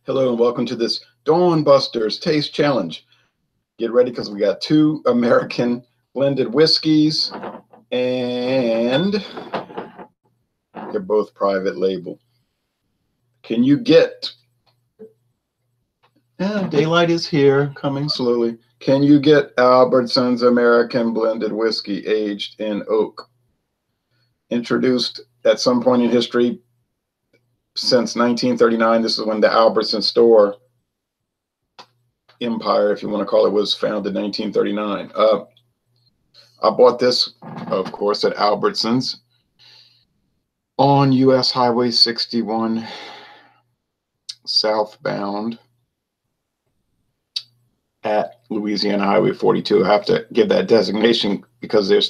Hello and welcome to this Dawn Busters Taste Challenge. Get ready because we got two American blended whiskeys and they're both private label. Can you get, daylight is here, coming slowly. Can you get Albertsons American blended whiskey aged in oak? Introduced at some point in history since 1939. This is when the Albertson store empire, if you want to call it, was founded in 1939. I bought this, of course, at Albertsons on US Highway 61 southbound at Louisiana Highway 42. I have to give that designation because there's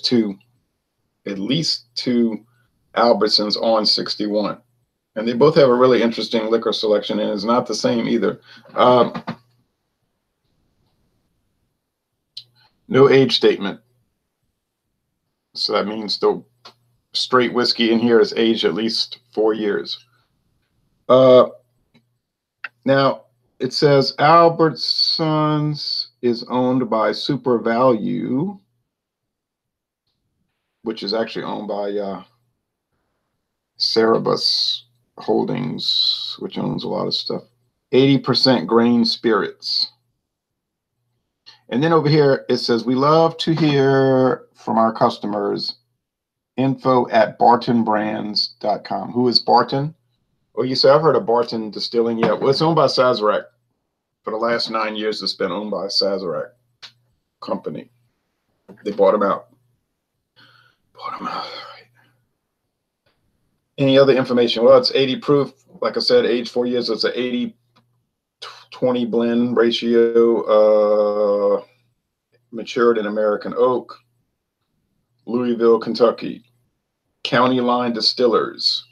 at least two Albertsons on 61. And they both have a really interesting liquor selection, and it's not the same either. No age statement. So that means the straight whiskey in here is aged at least 4 years. Now, it says Albertsons is owned by Super Value, which is actually owned by Cerebus Holdings, which owns a lot of stuff. 80% grain spirits. And then over here it says, we love to hear from our customers. info@bartonbrands.com. Who is Barton? Oh, you say, I've heard of Barton Distilling. Yeah, well, it's owned by Sazerac. For the last 9 years, it's been owned by Sazerac Company. They bought them out. Any other information? Well, it's 80 proof. Like I said, age 4 years. It's an 80-20 blend ratio. Matured in American oak. Louisville, Kentucky. County Line Distillers.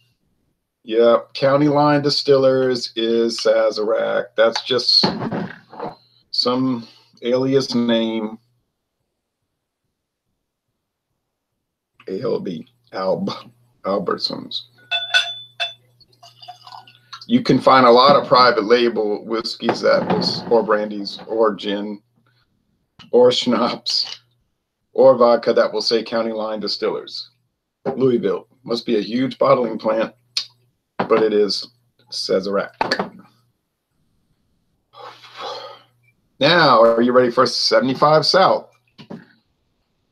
Yep, County Line Distillers is Sazerac. That's just some alias name. ALB, Albertsons. You can find a lot of private label whiskeys or brandies, or gin, or schnapps, or vodka that will say County Line Distillers. Louisville. Must be a huge bottling plant, but it is Sazerac. Now, are you ready for 75 South?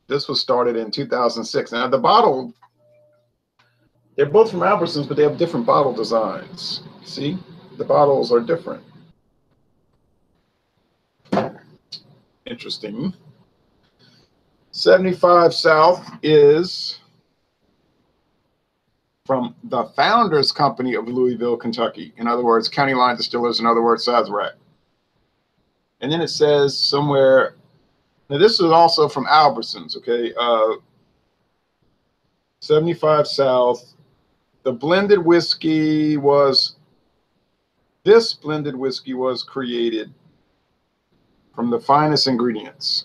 This was started in 2006. Now, the bottle, they're both from Albertsons, but they have different bottle designs. See, the bottles are different. Interesting. 75 South is from the Founders Company of Louisville, Kentucky. In other words, County Line Distillers, in other words, Sazerac. And then it says somewhere, now this is also from Albertsons, okay? 75 South. The blended whiskey was, this blended whiskey was created from the finest ingredients.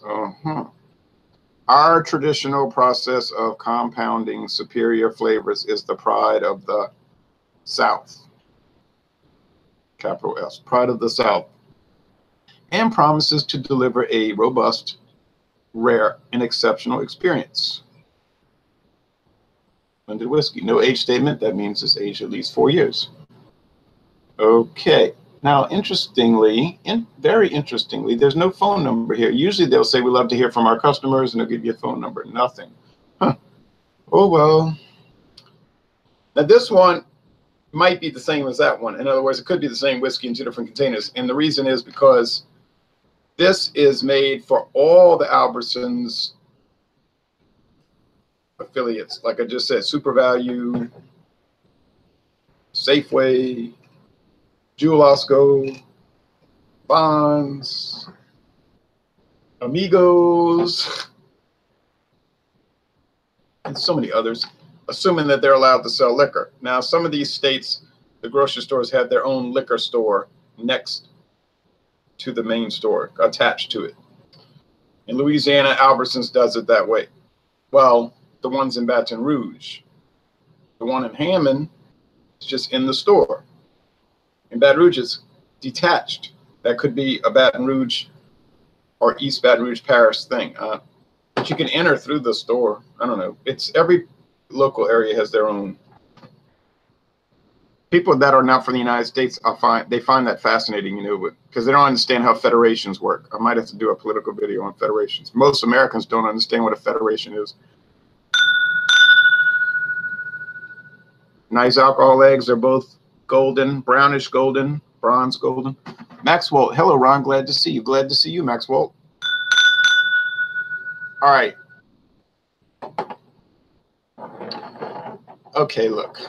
Our traditional process of compounding superior flavors is the pride of the South. Capital S, pride of the South. And promises to deliver a robust, rare, and exceptional experience. Blended whiskey. No age statement. That means it's aged at least 4 years. Okay. Now, interestingly, very interestingly, there's no phone number here. Usually they'll say, we love to hear from our customers, and they'll give you a phone number. Nothing. Huh. Oh, well. Now, this one might be the same as that one. In other words, it could be the same whiskey in two different containers. And the reason is because this is made for all the Albertsons affiliates. Like I just said, Super Value, Safeway, Jewel-Osco, Bonds, Amigos, and so many others, assuming that they're allowed to sell liquor. Now, some of these states, the grocery stores have their own liquor store next to the main store, attached to it. In Louisiana, Albertsons does it that way. Well, the ones in Baton Rouge. The one in Hammond is just in the store. In Baton Rouge, it's detached. That could be a Baton Rouge or East Baton Rouge Parish thing. But you can enter through the store. I don't know. It's every local area has their own. People that are not from the United States, they find that fascinating, you know, because they don't understand how federations work. I might have to do a political video on federations. Most Americans don't understand what a federation is. Nice alcohol eggs. They're both golden, brownish golden, bronze golden. Maxwell, hello, Ron. Glad to see you. Glad to see you, Maxwell. All right. Okay, look.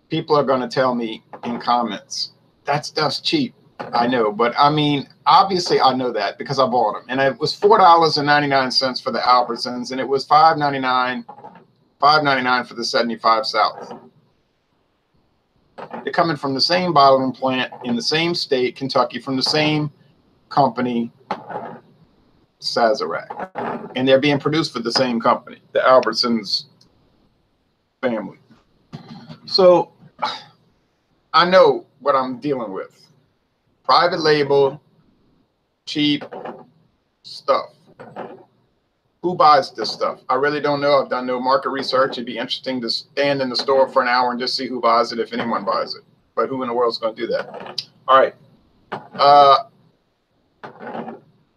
People are going to tell me in comments, that stuff's cheap. I know, but I mean, obviously I know that because I bought them. And it was $4.99 for the Albertsons, and it was $5.99 for the 75 South. They're coming from the same bottling plant in the same state, Kentucky, from the same company, Sazerac. And they're being produced for the same company, the Albertsons family. So I know what I'm dealing with. Private label, cheap stuff. Who buys this stuff? I really don't know. I've done no market research. It'd be interesting to stand in the store for an hour and just see who buys it, if anyone buys it. But who in the world is going to do that? All right.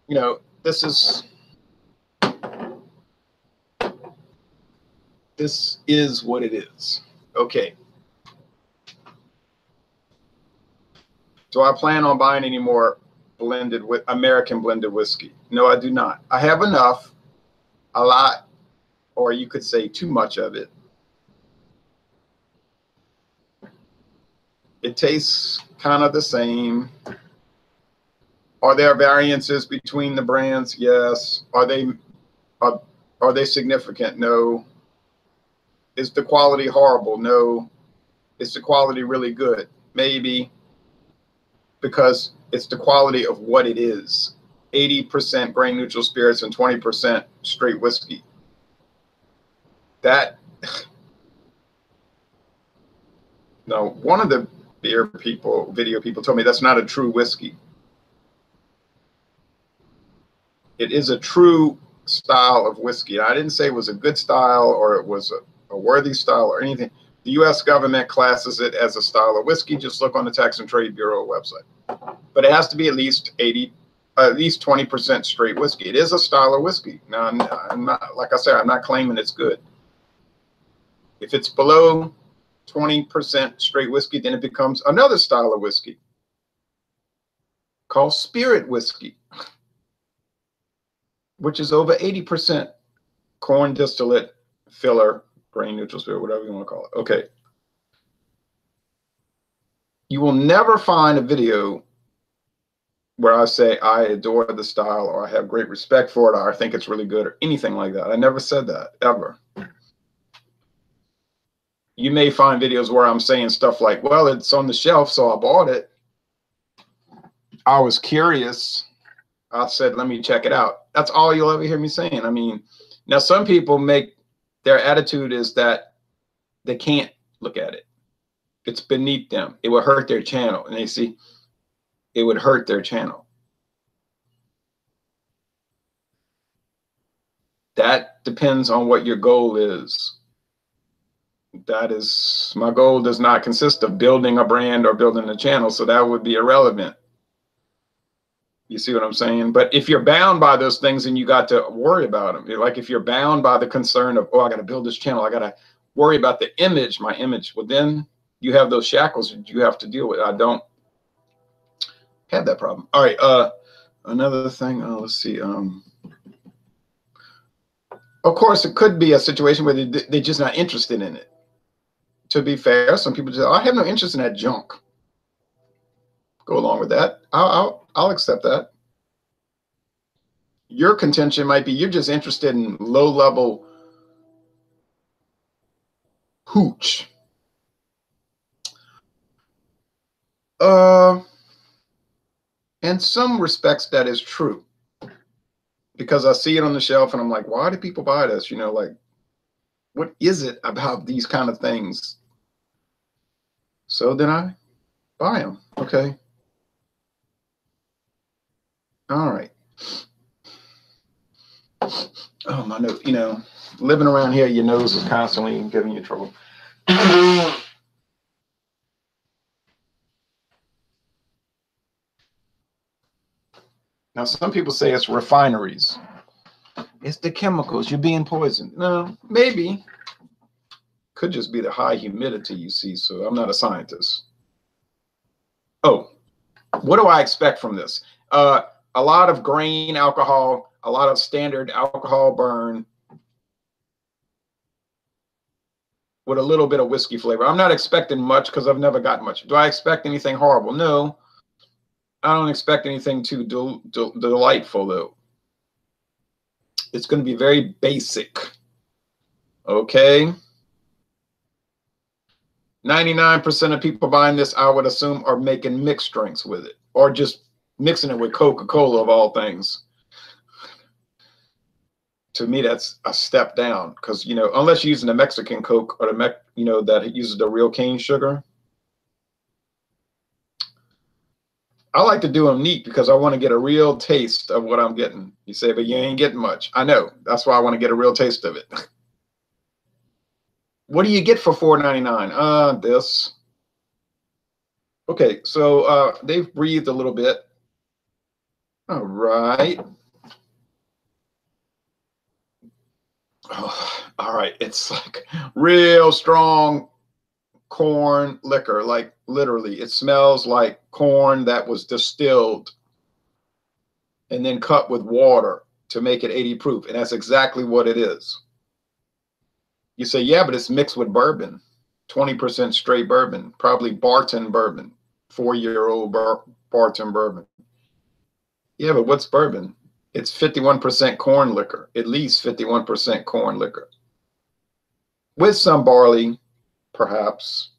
You know, this is what it is. Okay. Do I plan on buying any more American blended whiskey? No, I do not. I have enough, a lot, or you could say too much of it. It tastes kind of the same. Are there variances between the brands? Yes. Are they significant? No. Is the quality horrible? No. Is the quality really good? Maybe. Because it's the quality of what it is. 80% grain neutral spirits and 20% straight whiskey. That, no, one of the video people told me that's not a true whiskey. It is a true style of whiskey. I didn't say it was a good style or it was a worthy style or anything. The U.S. government classes it as a style of whiskey. Just look on the Tax and Trade Bureau website. But it has to be at least 20% straight whiskey. It is a style of whiskey. Now, I'm not, like I said, I'm not claiming it's good. If it's below 20% straight whiskey, then it becomes another style of whiskey called spirit whiskey, which is over 80% corn distillate, filler, grain neutral spirit, whatever you want to call it. Okay. You will never find a video where I say I adore the style or I have great respect for it or I think it's really good or anything like that. I never said that, ever. You may find videos where I'm saying stuff like, well, it's on the shelf, so I bought it. I was curious. I said, let me check it out. That's all you'll ever hear me saying. I mean, now some people their attitude is that they can't look at it. It's beneath them. It will hurt their channel. And they see, it would hurt their channel. That depends on what your goal is. That is, my goal does not consist of building a brand or building a channel, so that would be irrelevant. You see what I'm saying? But if you're bound by those things, then you got to worry about them. Like if you're bound by the concern of, oh, I got to build this channel, I got to worry about the image, my image. Well, then you have those shackles that you have to deal with. I don't have that problem. All right. Another thing. Let's see. Of course, it could be a situation where they're just not interested in it. To be fair, some people just, I have no interest in that junk. Go along with that. I'll accept that. Your contention might be you're just interested in low-level hooch. In some respects, that is true. Because I see it on the shelf and I'm like, why do people buy this? You know, like, what is it about these kind of things So then I buy them. Okay. All right. Oh, my nose, you know, living around here, your nose is constantly giving you trouble. Now, some people say it's refineries. It's the chemicals. You're being poisoned. No, maybe. Could just be the high humidity you see. So I'm not a scientist. Oh, what do I expect from this? A lot of grain alcohol, a lot of standard alcohol burn with a little bit of whiskey flavor. I'm not expecting much because I've never got much. Do I expect anything horrible? No. I don't expect anything too delightful, though. It's going to be very basic. Okay. 99% of people buying this, I would assume, are making mixed drinks with it, or just mixing it with Coca-Cola of all things. To me, that's a step down because, you know, unless you're using the Mexican Coke or the you know, that uses the real cane sugar. I like to do them neat because I want to get a real taste of what I'm getting. You say, but you ain't getting much. I know. That's why I want to get a real taste of it. What do you get for $4.99? This. Okay, so they've breathed a little bit. All right. Oh, all right. It's like real strong corn liquor. Like literally, it smells like corn that was distilled and then cut with water to make it 80 proof. And that's exactly what it is. You say, yeah, but it's mixed with bourbon, 20% straight bourbon, probably Barton bourbon, 4-year-old Barton bourbon. Yeah, but what's bourbon? It's 51% corn liquor, at least 51% corn liquor. With some barley, perhaps,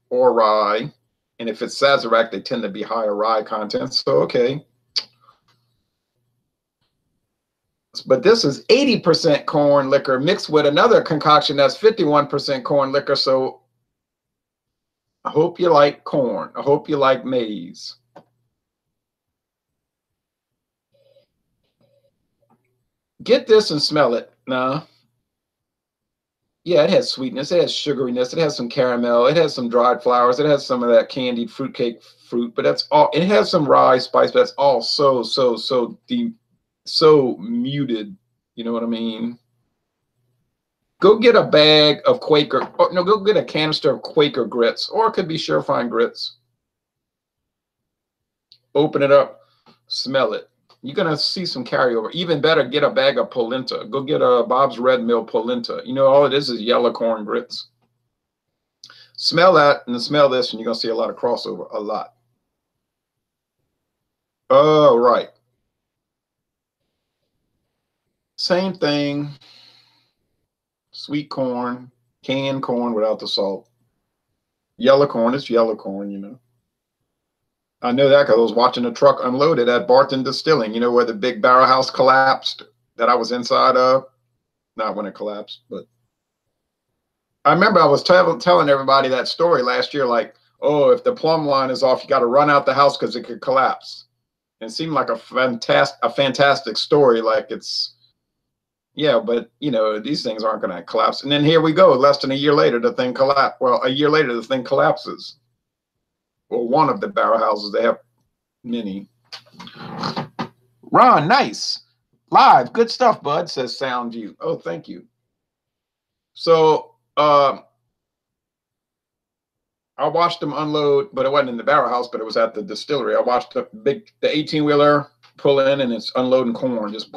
or rye. And if it's Sazerac, they tend to be higher rye content. So, okay. But this is 80% corn liquor mixed with another concoction that's 51% corn liquor. So I hope you like corn. I hope you like maize. Get this and smell it. Nah. Yeah, it has sweetness. It has sugariness. It has some caramel. It has some dried flowers. It has some of that candied fruitcake fruit. But that's all. It has some rye spice, but that's all so muted. You know what I mean? Go get a bag of Quaker. Or no, go get a canister of Quaker grits, or it could be Surefine grits. Open it up, smell it. You're gonna see some carryover. Even better, get a bag of polenta. Go get a Bob's Red Mill polenta. You know, all it is yellow corn grits. Smell that and smell this, and you're gonna see a lot of crossover. A lot. All right. Same thing. Sweet corn, canned corn without the salt. Yellow corn is yellow corn, you know. I know that because I was watching a truck unloaded at Barton Distilling, you know, where the big barrel house collapsed that I was inside of. Not when it collapsed, but I remember I was telling everybody that story last year, like, oh, if the plumb line is off, you got to run out the house because it could collapse. And it seemed like a fantastic story. Like it's, yeah, but you know, these things aren't going to collapse. And then here we go. Less than a year later, the thing collapsed. Well, a year later, the thing collapses. Well, one of the barrel houses, they have many. Ron, nice. Live. Good stuff, bud, says Soundview. Oh, thank you. So I watched them unload, but it wasn't in the barrel house, but it was at the distillery. I watched the 18-wheeler pull in and it's unloading corn. Just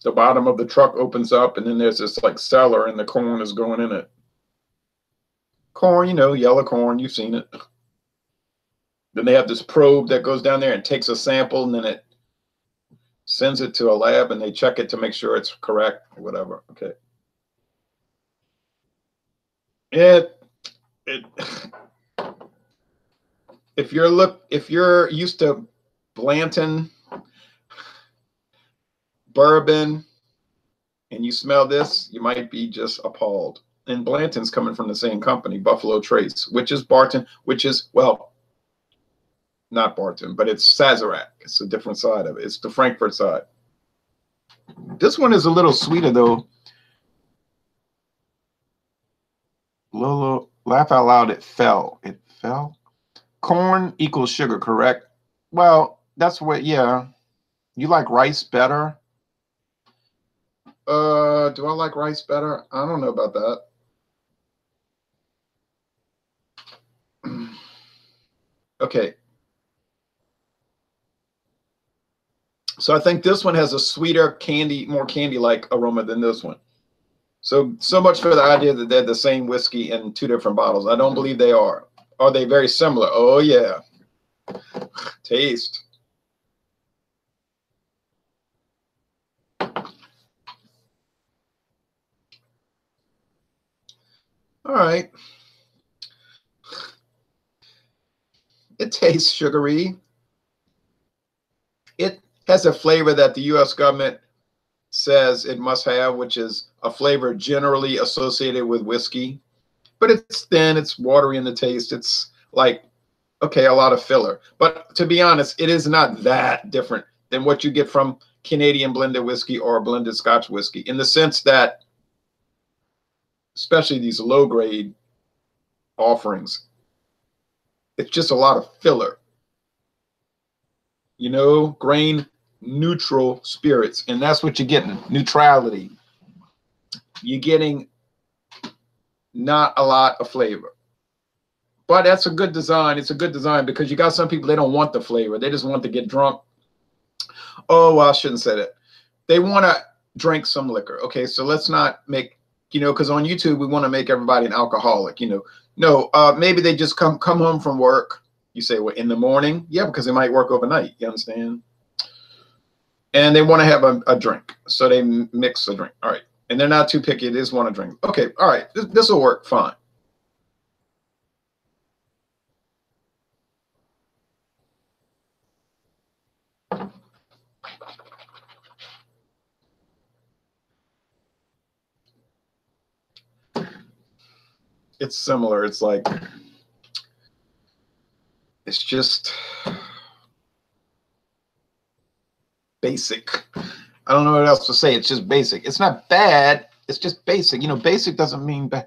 the bottom of the truck opens up and then there's this like cellar and the corn is going in it. Corn, you know, yellow corn, you've seen it. Then they have this probe that goes down there and takes a sample and then it sends it to a lab and they check it to make sure it's correct or whatever. Okay. If you're used to Blanton bourbon and you smell this, you might be just appalled. and Blanton's coming from the same company, Buffalo Trace, which is Barton, which is, well, not Barton, but it's Sazerac. It's a different side of it. It's the Frankfurt side. This one is a little sweeter, though. Lolo, laugh out loud, it fell. It fell? Corn equals sugar, correct? Well, that's what, yeah. You like rice better? Do I like rice better? I don't know about that. Okay. So I think this one has a sweeter candy, more candy-like aroma than this one. So much for the idea that they're the same whiskey in two different bottles. I don't believe they are. Are they very similar? Oh, yeah. Taste. All right. It tastes sugary. It has a flavor that the U.S. government says it must have, which is a flavor generally associated with whiskey. But it's thin, it's watery in the taste. It's like, okay, a lot of filler. But to be honest, it is not that different than what you get from Canadian blended whiskey or blended Scotch whiskey, in the sense that, especially these low-grade offerings, it's just a lot of filler. You know, grain neutral spirits, and that's what you're getting, neutrality. You're getting not a lot of flavor. But that's a good design. It's a good design because you got some people, they don't want the flavor. They just want to get drunk. Oh, well, I shouldn't say that. They want to drink some liquor. Okay, so let's not make, you know, because on YouTube, we want to make everybody an alcoholic, you know. No, maybe they just come home from work. You say, well, in the morning? Yeah, because they might work overnight. You understand? And they want to have a drink. So they mix a drink. All right. And they're not too picky. They just want to drink. Okay. All right. This will work fine. It's similar. It's like, it's just basic. I don't know what else to say. It's just basic. It's not bad. It's just basic. You know, basic doesn't mean bad.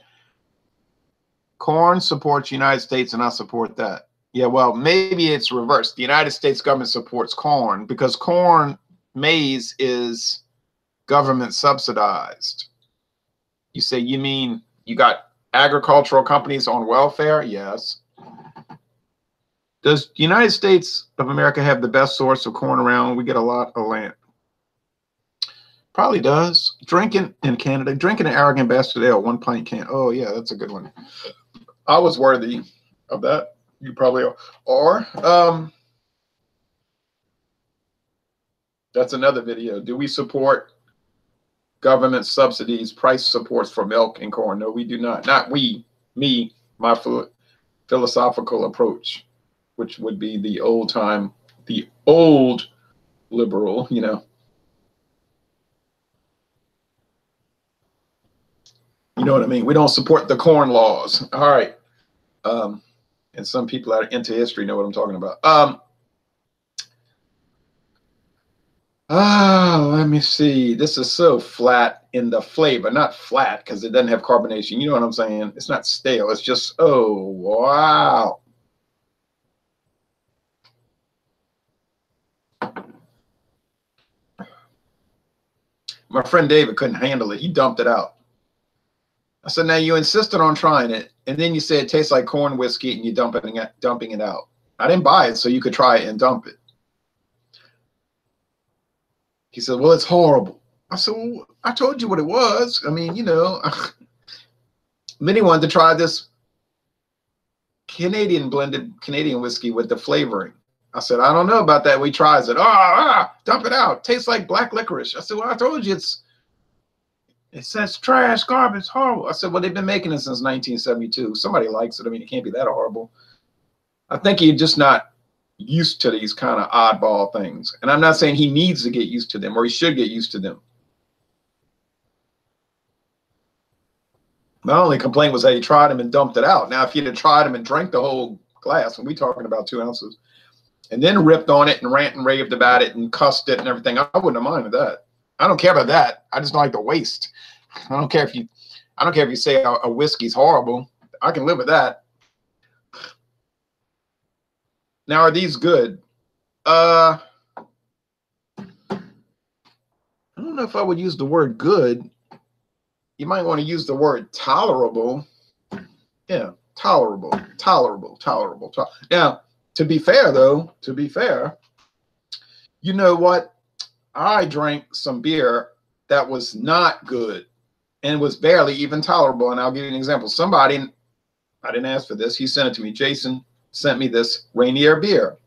Corn supports the United States, and I support that. Yeah, well, maybe it's reversed. The United States government supports corn because corn, maize is government subsidized. You say, you mean you got agricultural companies on welfare? Yes. Does the United States of America have the best source of corn around? We get a lot of land. Probably does. Drinking in Canada, drinking an arrogant bastard ale, 1 pint can. Oh, yeah, that's a good one. I was worthy of that. You probably are. That's another video. Do we support government subsidies, price supports for milk and corn? No, we do not. Not we, me, my philosophical approach, which would be the old time, the old liberal, you know. You know what I mean? We don't support the corn laws. All right. And some people that are into history know what I'm talking about. Let me see. This is so flat in the flavor. Not flat because it doesn't have carbonation. You know what I'm saying? It's not stale. It's just, oh, wow. My friend David couldn't handle it. He dumped it out. I said, now you insisted on trying it, and then you said it tastes like corn whiskey, and you're dumping it out. I didn't buy it so you could try it and dump it. He said, well, it's horrible. I said, well, I told you what it was. I mean, you know, many wanted to try this Canadian blended Canadian whiskey with the flavoring. I said, I don't know about that. We tried it. Dump it out. Tastes like black licorice. I said, well, I told you it says trash, garbage, horrible. I said, well, they've been making it since 1972. Somebody likes it. I mean, it can't be that horrible. I think you're just not used to these kind of oddball things. And I'm not saying he needs to get used to them or he should get used to them. My only complaint was that he tried them and dumped it out. Now, if he'd have tried them and drank the whole glass, and we talking about 2 ounces, and then ripped on it and rant and raved about it and cussed it and everything, I wouldn't have minded that. I don't care about that. I just don't like the waste. I don't care if you say a whiskey's horrible. I can live with that. Now, are these good? I don't know if I would use the word good. You might want to use the word tolerable. Yeah, tolerable. Now, to be fair, though, you know what? I drank some beer that was not good and was barely even tolerable. And I'll give you an example. Somebody, I didn't ask for this, he sent it to me. Jason sent me this Rainier beer.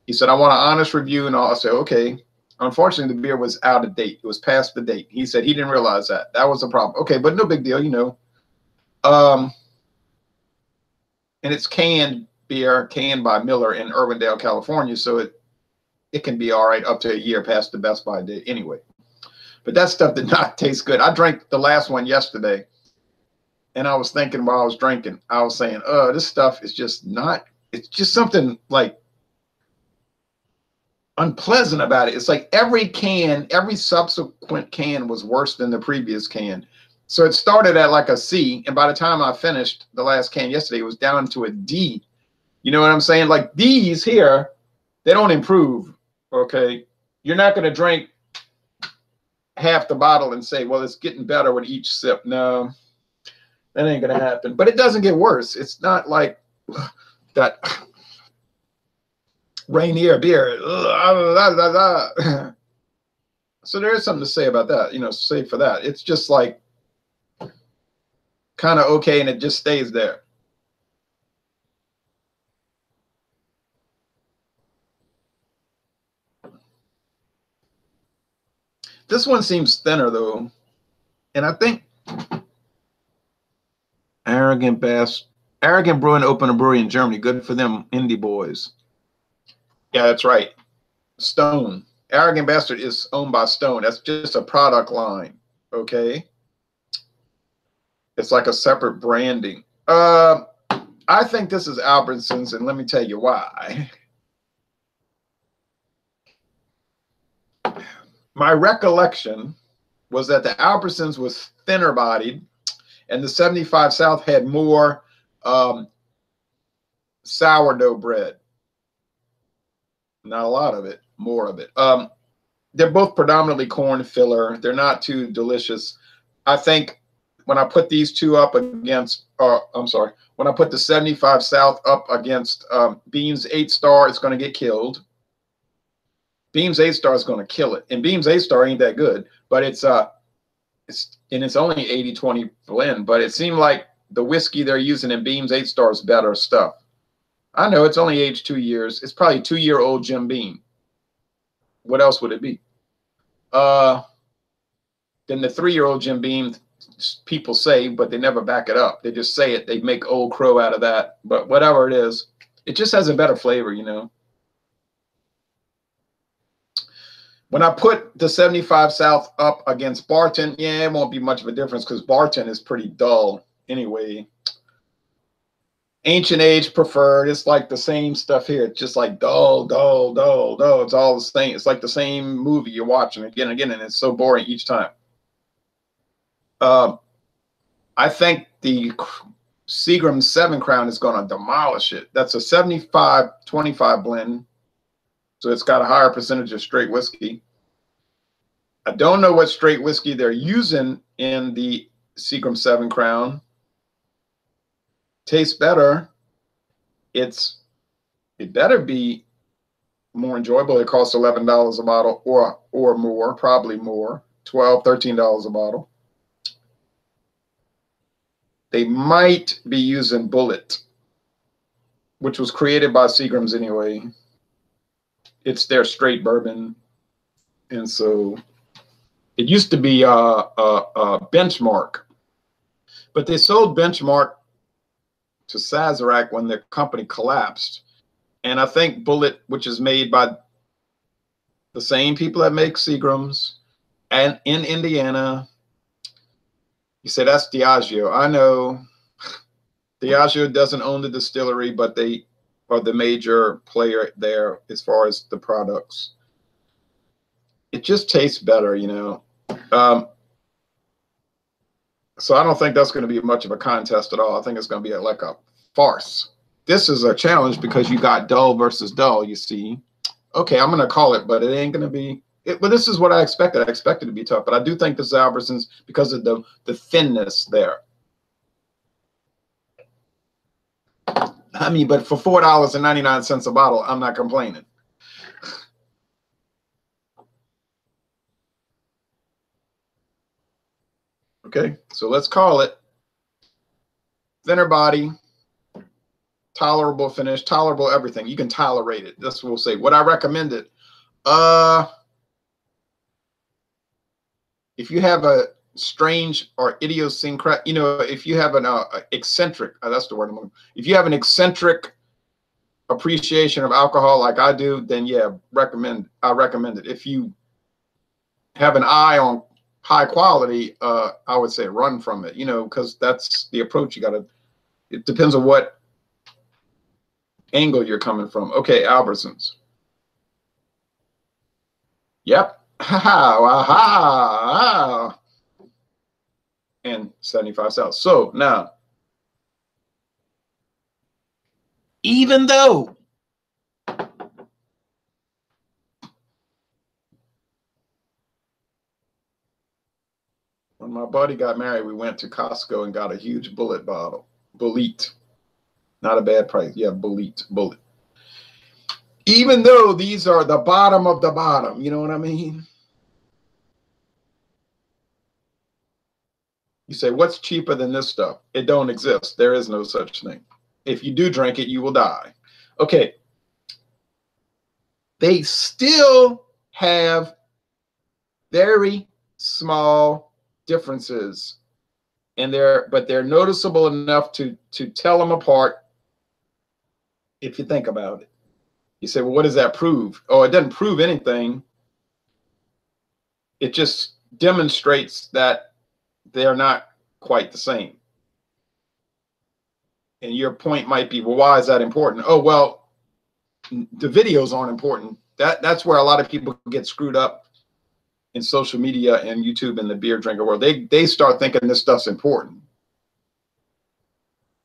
He said, I want an honest review. And I'll say, okay. Unfortunately, the beer was out of date. It was past the date. He said he didn't realize that. That was a problem. Okay, but no big deal, you know. And it's canned beer, canned by Miller in Urbandale, California. So it can be all right up to a year past the Best By date anyway. But that stuff did not taste good. I drank the last one yesterday. And I was thinking while I was drinking, I was saying, this stuff is just not, it's just something like unpleasant about it. It's like every subsequent can was worse than the previous can. So it started at like a C, and by the time I finished the last can yesterday, it was down to a D. You know what I'm saying? Like these here, they don't improve, okay? You're not going to drink half the bottle and say, well, it's getting better with each sip. No, that ain't going to happen. But it doesn't get worse. It's not like that Rainier beer. So there is something to say about that, you know, say for that. It's just like kind of okay, and it just stays there. This one seems thinner though, and I think Arrogant Brewing opened a brewery in Germany. Good for them, indie boys. Yeah, that's right. Stone. Arrogant Bastard is owned by Stone. That's just a product line. Okay. It's like a separate branding. I think this is Albertsons, and let me tell you why. My recollection was that the Albertsons was thinner bodied, and the 75 South had more sourdough bread. Not a lot of it, more of it. They're both predominantly corn filler. They're not too delicious. I think when I put these two up against, when I put the 75 South up against Beam's 8 Star, it's going to get killed. Beam's 8 Star is going to kill it. And Beam's 8 Star ain't that good, but it's only 80-20 blend, but it seemed like the whiskey they're using in Beam's 8 Star is better stuff. I know it's only aged 2 years. It's probably 2-year-old Jim Beam. What else would it be? Then the 3-year-old Jim Beam, people say, but they never back it up. They just say it. They make Old Crow out of that. But whatever it is, it just has a better flavor, you know. When I put the 75 South up against Barton, yeah, it won't be much of a difference because Barton is pretty dull anyway. Ancient Age Preferred, it's like the same stuff here. It's just like dull. It's all the same. It's like the same movie you're watching again and again, and it's so boring each time. I think the Seagram 7 Crown is going to demolish it. That's a 75-25 blend, so it's got a higher percentage of straight whiskey. I don't know what straight whiskey they're using in the Seagram 7 Crown. Tastes better. It better be more enjoyable. It costs $11 a bottle or more, probably more, $12, $13 a bottle. They might be using Bullet, which was created by Seagrams anyway. It's their straight bourbon, and so it used to be Benchmark, but they sold Benchmark to Sazerac when their company collapsed. And I think Bullet, which is made by the same people that make Seagrams and in Indiana, You say that's Diageo. I know Diageo doesn't own the distillery, but they are the major player there as far as the products. It just tastes better, you know. So I don't think that's going to be much of a contest at all. I think it's going to be like a farce. This is a challenge because you got dull versus dull, you see. Okay, I'm going to call it, but it ain't going to be. But this is what I expected. I expected it to be tough, but I do think this is Albertsons because of the thinness there. I mean, but for $4.99 a bottle, I'm not complaining. Okay, so let's call it thinner body, tolerable finish, tolerable everything. You can tolerate it. That's what we'll say. Would I recommend it? If you have a strange or idiosyncratic, you know, if you have an eccentric, that's the word I'm looking for. If you have an eccentric appreciation of alcohol like I do, then yeah, I recommend it. If you have an eye on high quality, I would say run from it, you know, because that's the approach you got to. It depends on what angle you're coming from. Okay, Albertsons. Yep. Ha ha. And 75 South. So now, even though when my buddy got married, we went to Costco and got a huge bullet bottle. Bullet. Not a bad price. Yeah, bullet. Even though these are the bottom of the bottom, you know what I mean? You say, what's cheaper than this stuff? It don't exist. There is no such thing. If you do drink it, you will die. Okay. They still have very small differences, and but they're noticeable enough to tell them apart if you think about it. You say, well, what does that prove? Oh, it doesn't prove anything. It just demonstrates that they're not quite the same. And your point might be, well, why is that important? Oh, well, the videos aren't important. That's where a lot of people get screwed up in social media and YouTube and the beer drinker world. They start thinking this stuff's important.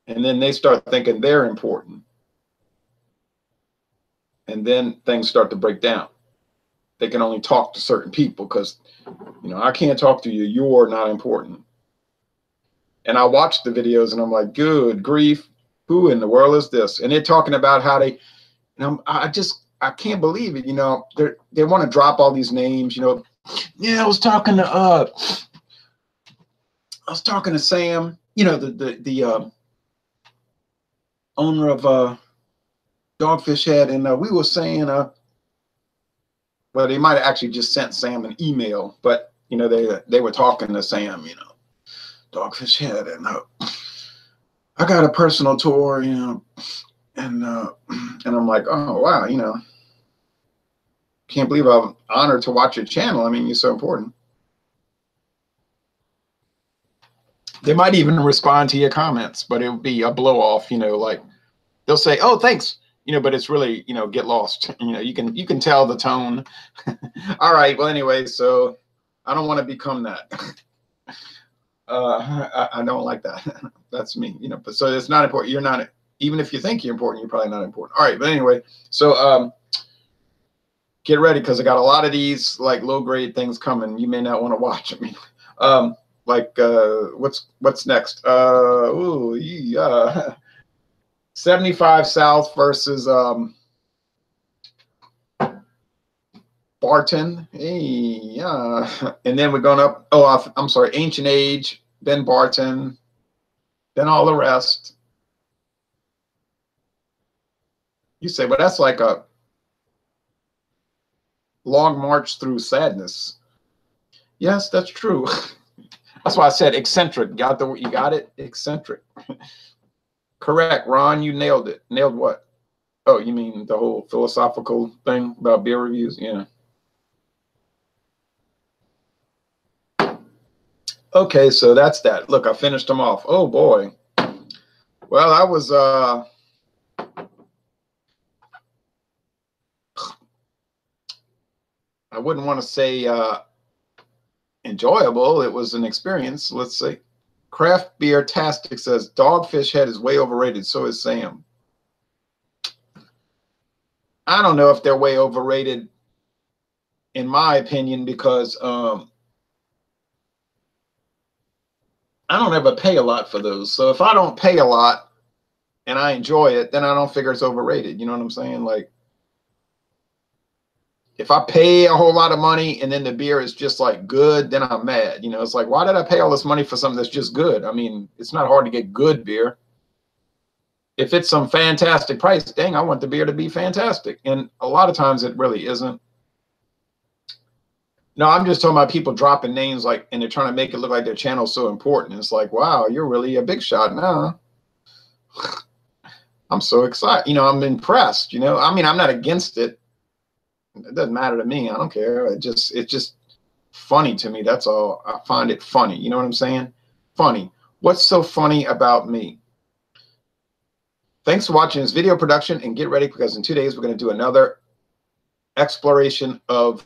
And then they start thinking they're important. And then things start to break down. They can only talk to certain people because, you know, I can't talk to you. You're not important. And I watched the videos and I'm like, good grief, who in the world is this? And they're talking about how they, and I can't believe it. You know, they want to drop all these names, you know. Yeah, I was talking to Sam, you know, the owner of Dogfish Head, and we were saying, well, they might have actually just sent Sam an email, but you know, they were talking to Sam, you know, Dogfish Head, and I got a personal tour, you know, and I'm like, oh wow, you know, can't believe I'm honored to watch your channel. I mean, you're so important. They might even respond to your comments, but it would be a blow off, you know, like they'll say, oh, thanks. You know, but it's really, you know, get lost. You know, you can tell the tone. All right. Well, anyway, so I don't want to become that. I don't like that. That's me. You know, but so it's not important. You're not, even if you think you're important, you're probably not important. All right. But anyway, so get ready because I got a lot of these like low grade things coming. You may not want to watch. I mean, like what's next? 75 South versus Barton. Hey, and then we're going up. Oh, I'm sorry, Ancient Age, then Barton, then all the rest. You say, well, that's like a long march through sadness. Yes, that's true. That's why I said eccentric. You got it? Eccentric. Correct, Ron, you nailed it. Nailed what? Oh, you mean the whole philosophical thing about beer reviews? Yeah. Okay, so that's that. Look, I finished them off. Oh boy. Well, I was I wouldn't want to say enjoyable. It was an experience. Let's say Craft Beer Tastic says Dogfish Head is way overrated. So is Sam. I don't know if they're way overrated, in my opinion, because I don't ever pay a lot for those. So if I don't pay a lot and I enjoy it, then I don't figure it's overrated. You know what I'm saying? Like, if I pay a whole lot of money and then the beer is just like good, then I'm mad. You know, it's like, why did I pay all this money for something that's just good? I mean, it's not hard to get good beer. If it's some fantastic price, dang, I want the beer to be fantastic. And a lot of times it really isn't. No, I'm just talking about people dropping names like, and they're trying to make it look like their channel's so important. It's like, wow, you're really a big shot now. I'm so excited. You know, I'm impressed. You know, I mean, I'm not against it. It doesn't matter to me. I don't care. It's just funny to me. That's all. I find it funny. You know what I'm saying? Funny. What's so funny about me? Thanks for watching this video production, and get ready because in 2 days we're going to do another exploration of,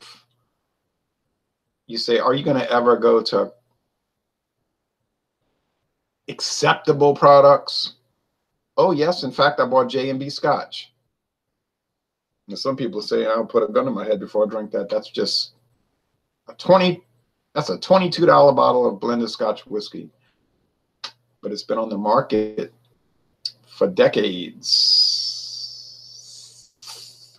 you say, are you going to ever go to acceptable products? Oh, yes. In fact, I bought J&B Scotch. And some people say, I'll put a gun in my head before I drink that. That's just that's a $22 bottle of blended Scotch whiskey. But it's been on the market for decades.